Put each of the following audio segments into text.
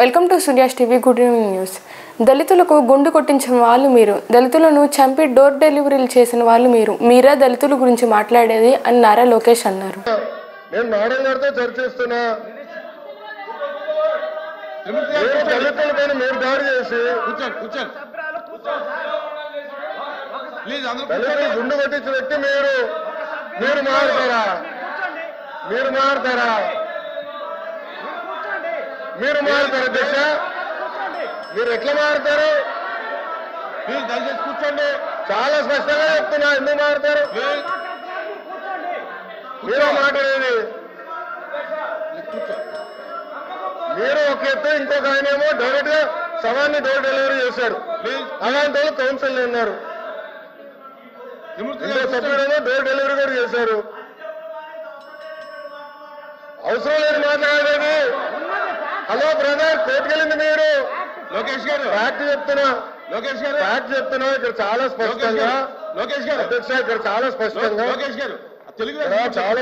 Welcome to Surya's TV good evening news. దళితులకు గుండు కొట్టించిన వాళ్ళు మీరు, దళితులను చంపి డోర్ డెలివరీలు చేసిన వాళ్ళు మీరు, మీరా దళితుల గురించి మాట్లాడేది అని నారా లోకేష్ అన్నారు. నేను మేడం గారితో చర్చిస్తున్నా. దళితులపైన మీరు దాడి చేసి దళితులు గుండు కొట్టించిన వ్యక్తి మీరు మారుతారా? మీరు మారుతారా అధ్యక్ష? మీరు ఎట్లా మారుతారు? దయచేసి కూర్చోండి. చాలా స్పష్టంగా చెప్తున్నా, ఎందుకు మారుతారు? మీరు మాట్లాడేది మీరు ఒక ఎత్తు, ఇంకొక ఆయనేమో డైరెక్ట్ గా సవాన్ని డోర్ డెలివరీ చేశాడు. అలాంటి వాళ్ళు కౌన్సిల్ ఉన్నారు. సభ్యుడేమో డోర్ డెలివరీ కూడా చేశారు. అవసరం లేదు మాట్లాడేది. హలో బ్రదర్, కోర్టుకెళ్ళింది మీరు. లోకేష్ గారు ఫ్యాక్ట్ చెప్తున్నా, ఇక్కడ చాలా స్పష్టంగా అధ్యక్ష, ఇక్కడ చాలా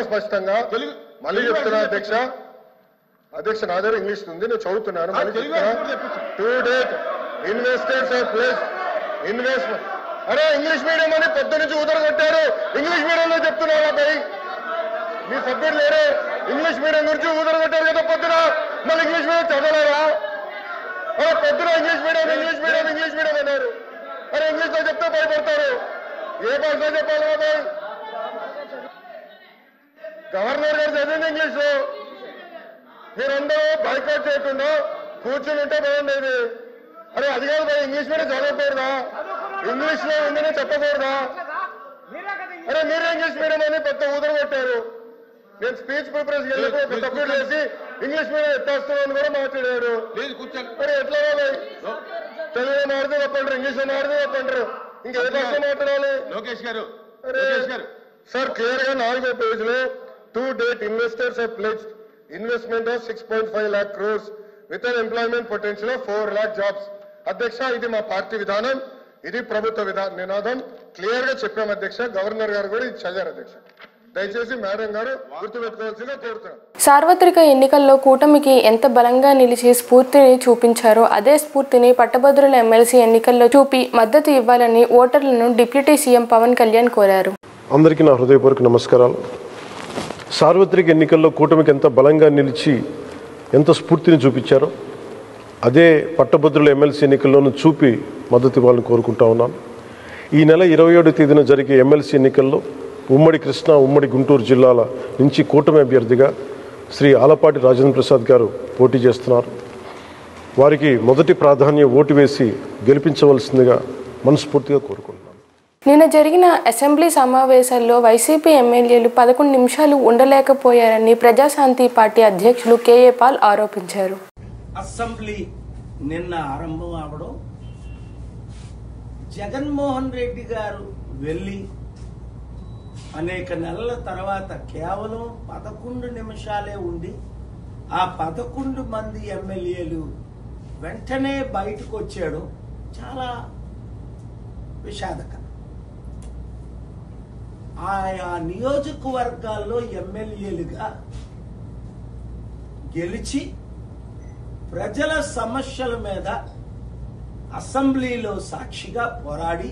స్పష్టంగా మళ్ళీ చెప్తున్నా అధ్యక్ష నా దగ్గర ఇంగ్లీష్ ఉంది, నేను చదువుతున్నాను. మళ్ళీ చెప్తున్నా, to date investors of place investment. అరే ఇంగ్లీష్ మీడియం అని పొద్దు నుంచి ఊదరగొట్టారు. ఇంగ్లీష్ మీడియంలో చెప్తున్నారా భయ్? మీ సబ్జెక్ట్ లేరే. ఇంగ్లీష్ మీడియం గురించి ఊదరగొట్టారు కదా పొద్దున, మళ్ళీ ఇంగ్లీష్ మీడియం చదవలేరా? అరే పొద్దున ఇంగ్లీష్ మీడియం అన్నారు. అరే ఇంగ్లీష్ లో చెప్తే భయపడతారు. ఏ భాషలో చెప్పాలి బాబాయ్? గవర్నర్ గారు చదివింది ఇంగ్లీష్ లో. మీరందరూ బైకాట్ చేయకుండా కూర్చుని ఉంటే బాగుండేది. అరే అది కాదు భయ్, ఇంగ్లీష్ మీడియం చదవకూడదా? ఇంగ్లీష్ లో ఉందని చెప్పకూడదా? అరే మీరే ఇంగ్లీష్ మీడియం అని పెద్ద ఊదరగొట్టారు. నేను స్పీచ్ ప్రిపరేషన్ వెళ్ళినప్పుడు ఒక సబ్జెక్ట్ వేసి ఇంగ్లీష్ మీడియం ఎత్తేస్తున్నాను కూడా మాట్లాడారు. మరి ఎట్లా తెలుగులో మాడితే తప్పంటారు, ఇంగ్లీష్ లో మాడితే తప్పంటారు, ఇంకా ఏ భాష మాట్లాడాలి? లోకేష్ గారు సార్ క్లియర్ గా 4వ పేజ్ లో to date investors of pledged investment of 6.5 lakh crores with an employment potential of 4 lakh jobs. అధ్యక్ష ఇది మా పార్టీ విధానం, ఇది ప్రభుత్వ నినాదం. క్లియర్ గా చెప్పాం అధ్యక్ష. గవర్నర్ గారు కూడా ఇది చదివారు అధ్యక్ష. దయచేసి మేడం గారు గుర్తుపెట్టుకోవాల్సిందిగా కోరుతున్నాం. సార్వత్రిక ఎన్నికల్లో కూటమికి ఎంత బలంగా నిలిచి స్ఫూర్తిని చూపించారో అదే స్ఫూర్తిని పట్టభద్రుల ఎమ్మెల్సీ ఎన్నికల్లో చూపి మద్దతు ఇవ్వాలని ఓటర్లను డిప్యూటీ సీఎం పవన్ కళ్యాణ్ కోరారు. అందరికీ నా హృదయపూర్వక నమస్కారాలు. సార్వత్రిక ఎన్నికల్లో కూటమికి ఎంత బలంగా నిలిచి ఎంత స్ఫూర్తిని చూపించారో అదే పట్టభద్రుల ఎమ్మెల్సీ ఎన్నికల్లోనూ చూపి మద్దతు ఇవ్వాలని కోరుకుంటా ఉన్నాను. ఈ నెల 27వ తేదీన జరిగే ఎమ్మెల్సీ ఎన్నికల్లో ఉమ్మడి కృష్ణా, ఉమ్మడి గుంటూరు జిల్లాల నుంచి కూటమి అభ్యర్థిగా శ్రీ ఆలపాటి రాజేంద్ర ప్రసాద్ గారు పోటీ చేస్తున్నారు. వారికి మొదటి ప్రాధాన్యం ఓటు వేసి గెలిపించవలసిందిగా మనస్ఫూర్తిగా కోరుకుంటున్నాను. నిన్న జరిగిన అసెంబ్లీ సమావేశాల్లో వైసీపీ ఎమ్మెల్యేలు 11 నిమిషాలు ఉండలేకపోయారని ప్రజాశాంతి పార్టీ అధ్యక్షులు కేఏ పాల్ ఆరోపించారు. అసెంబ్లీ నిన్న ఆరంభం అవడం, జగన్మోహన్ రెడ్డి గారు వెళ్ళి అనేక నెలల తర్వాత కేవలం 11 నిమిషాలే ఉండి ఆ 11 మంది ఎమ్మెల్యేలు వెంటనే బయటకు వచ్చాడు. చాలా విషాదకరం. ఆయా నియోజకవర్గాల్లో ఎమ్మెల్యేలుగా గెలిచి ప్రజల సమస్యల మీద అసెంబ్లీలో సాక్షిగా పోరాడి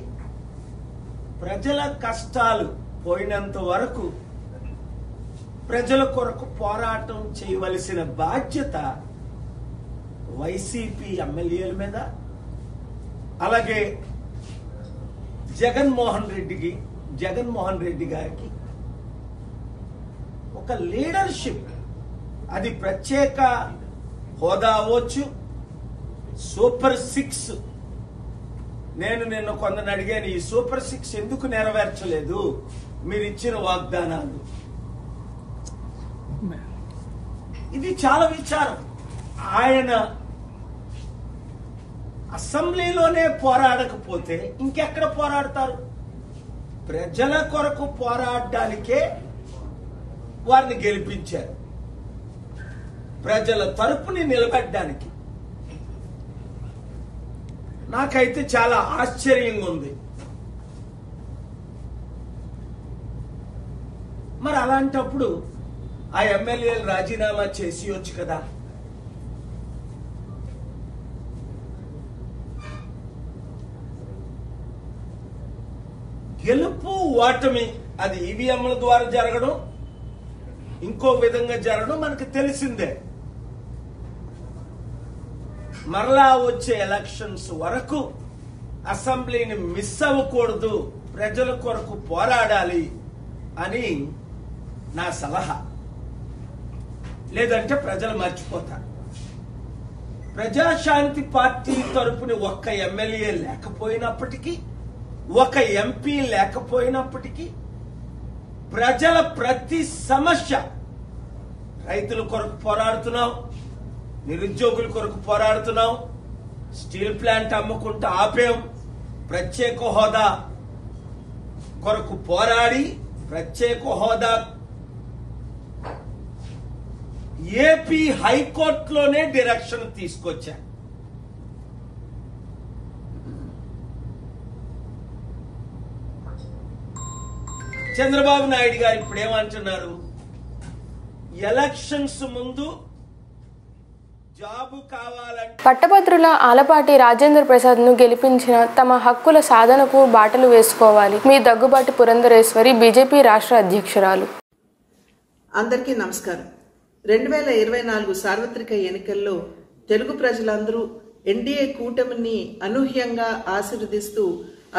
ప్రజల కష్టాలు పోయినంత వరకు ప్రజల కొరకు పోరాటం చేయవలసిన బాధ్యత వైసీపీ ఎమ్మెల్యేల మీద, అలాగే జగన్మోహన్ రెడ్డి గారికి ఒక లీడర్షిప్, అది ప్రత్యేక హోదా అవ్వచ్చు, సూపర్ 6. నేను నిన్న కొందరిని అడిగాను, ఈ సూపర్ 6 ఎందుకు నెరవేర్చలేదు మీరు ఇచ్చిన వాగ్దానాలు? ఇది చాలా విచారం. ఆయన అసెంబ్లీలోనే పోరాడకపోతే ఇంకెక్కడ పోరాడతారు? ప్రజల కొరకు పోరాడడానికే వారిని గెలిపించారు, ప్రజల తరపుని నిలబెట్టడానికి. నాకైతే చాలా ఆశ్చర్యంగా ఉంది. మరి అలాంటప్పుడు ఆ ఎమ్మెల్యేలు రాజీనామా చేసియొచ్చు కదా. గెలుపు ఓటమి అది ఈవీఎంల ద్వారా జరగడం, ఇంకో విధంగా జరగడం మనకు తెలిసిందే. మరలా వచ్చే ఎలక్షన్స్ వరకు అసెంబ్లీని మిస్ అవ్వకూడదు, ప్రజల కొరకు పోరాడాలి అని నా సలహా. లేదంటే ప్రజలు మర్చిపోతారు. ప్రజాశాంతి పార్టీ తరపున ఒక్క ఎమ్మెల్యే లేకపోయినప్పటికీ, ఒక ఎంపీ లేకపోయినప్పటికీ ప్రజల ప్రతి సమస్య, రైతుల కొరకు పోరాడుతున్నాం, నిరుద్యోగుల కొరకు పోరాడుతున్నాం, స్టీల్ ప్లాంట్ అమ్ముకుంటూ ఆపేం, ప్రత్యేక హోదా కొరకు పోరాడి ప్రత్యేక హోదా ఏపీ హైకోర్టులోనే డైరెక్షన్ తీసుకొచ్చా. చంద్రబాబు నాయుడు గారు ఇప్పుడు ఏమంటున్నారు? ఎలక్షన్స్ ముందు జాబు కావాలంటే పట్టభద్రుల ఆలపాటి రాజేంద్ర ప్రసాద్ ను గెలిపించిన తమ హక్కుల సాధనకు బాటలు వేసుకోవాలి. మీ దగ్గుబాటి పురంధరేశ్వరి, బీజేపీ రాష్ట్ర అధ్యక్షురాలు. అందరికీ నమస్కారం. 2024 సార్వత్రిక ఎన్నికల్లో తెలుగు ప్రజలందరూ ఎన్డీఏ కూటమిని అనూహ్యంగా ఆశీర్వదిస్తూ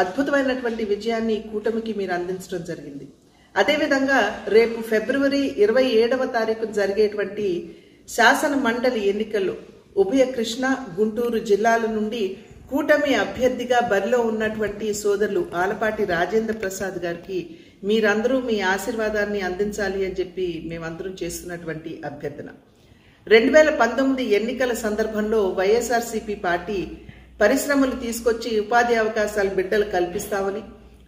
అద్భుతమైనటువంటి విజయాన్ని కూటమికి మీరు అందించడం జరిగింది. అదేవిధంగా రేపు ఫిబ్రవరి 27వ తారీఖున జరిగేటువంటి శాసన మండలి ఎన్నికల్లో ఉభయ కృష్ణా, గుంటూరు జిల్లాల నుండి కూటమి అభ్యర్థిగా బరిలో ఉన్నటువంటి సోదరులు ఆలపాటి రాజేంద్ర ప్రసాద్ గారికి మీరందరూ మీ ఆశీర్వాదాన్ని అందించాలి అని చెప్పి మేమందరం చేస్తున్నటువంటి అభ్యర్థన. 2019 ఎన్నికల సందర్భంలో వైఎస్ఆర్సీపీ పార్టీ పరిశ్రమలు తీసుకొచ్చి ఉపాధి అవకాశాలు బిడ్డలు కల్పిస్తామని,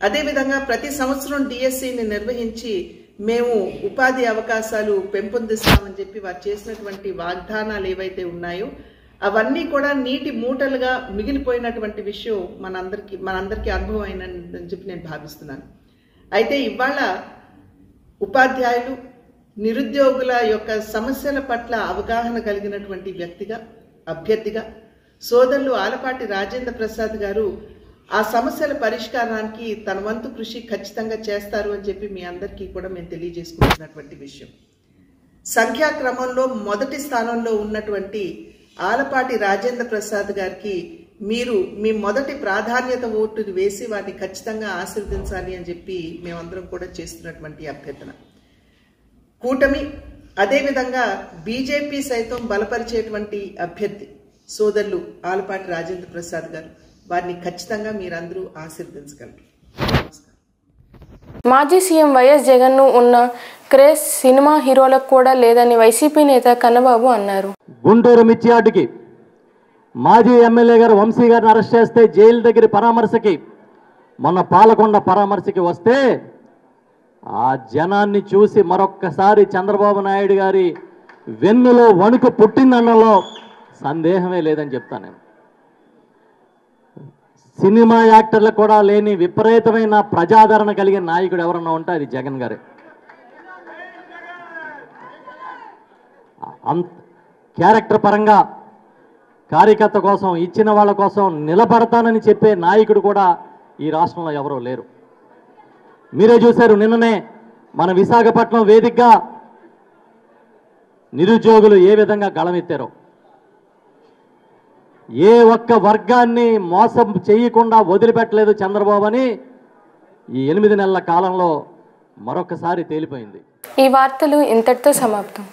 అదేవిధంగా ప్రతి సంవత్సరం డిఎస్సిని నిర్వహించి మేము ఉపాధి అవకాశాలు పెంపొందిస్తామని చెప్పి వారు చేసినటువంటి వాగ్దానాలు ఏవైతే ఉన్నాయో అవన్నీ కూడా నీటి మూటలుగా మిగిలిపోయినటువంటి విషయం మనందరికీ అనుభవం అయినని చెప్పి నేను భావిస్తున్నాను. అయితే ఇవాళ ఉపాధ్యాయులు, నిరుద్యోగుల యొక్క సమస్యల పట్ల అవగాహన కలిగినటువంటి వ్యక్తిగా, అభ్యర్థిగా సోదరులు ఆలపాటి రాజేంద్ర ప్రసాద్ గారు ఆ సమస్యల పరిష్కారానికి తన వంతు కృషి ఖచ్చితంగా చేస్తారు అని చెప్పి మీ అందరికీ కూడా మేము తెలియజేసుకుంటున్నటువంటి విషయం. సంఖ్యాక్రమంలో మొదటి స్థానంలో ఉన్నటువంటి ఆలపాటి రాజేంద్ర ప్రసాద్ గారికి మీరు మీ మొదటి ప్రాధాన్యత ఓటుని వేసి వారిని ఖచ్చితంగా ఆశీర్వదించాలి అని చెప్పి మేమందరం కూడా చేస్తున్నటువంటి అభ్యర్థన. కూటమి అదేవిధంగా బీజేపీ సైతం బలపరిచేటువంటి అభ్యర్థి సోదరులు ఆలపాటి రాజేంద్ర ప్రసాద్ గారు, వారిని ఖచ్చితంగా మీరందరూ ఆశీర్వదించగలరు. మాజీ సీఎం వైఎస్ జగన్ ను ఉన్న క్రేజ్ సినిమా హీరోలకు కూడా లేదని వైసీపీ నేత కన్నబాబు అన్నారు. గుంటూరు మిర్చియార్డుకి మాజీ ఎమ్మెల్యే గారు వంశీ గారిని అరెస్ట్ చేస్తే జైలు దగ్గర పరామర్శకి, మొన్న పాలకొండ పరామర్శకి వస్తే ఆ జనాన్ని చూసి మరొక్కసారి చంద్రబాబు నాయుడు గారి వెన్నులో వణుకు పుట్టిందనలో సందేహమే లేదని చెప్తాను నేను. సినిమా యాక్టర్లకు కూడా లేని విపరీతమైన ప్రజాదరణ కలిగిన నాయకుడు ఎవరన్నా ఉంటే అది జగన్ గారే. క్యారెక్టర్ పరంగా కార్యకర్త కోసం, ఇచ్చిన వాళ్ళ కోసం నిలబడతానని చెప్పే నాయకుడు కూడా ఈ రాష్ట్రంలో ఎవరూ లేరు. మీరే చూశారు, నిన్ననే మన విశాఖపట్నం వేదికగా నిరుద్యోగులు ఏ విధంగా గళమెత్తారో. ఏ ఒక్క వర్గాన్ని మోసం చేయకుండా వదిలిపెట్టలేదు చంద్రబాబు అని ఈ 8 నెలల కాలంలో మరొకసారి తేలిపోయింది. ఈ వార్తలు ఇంతటితో సమాప్తం.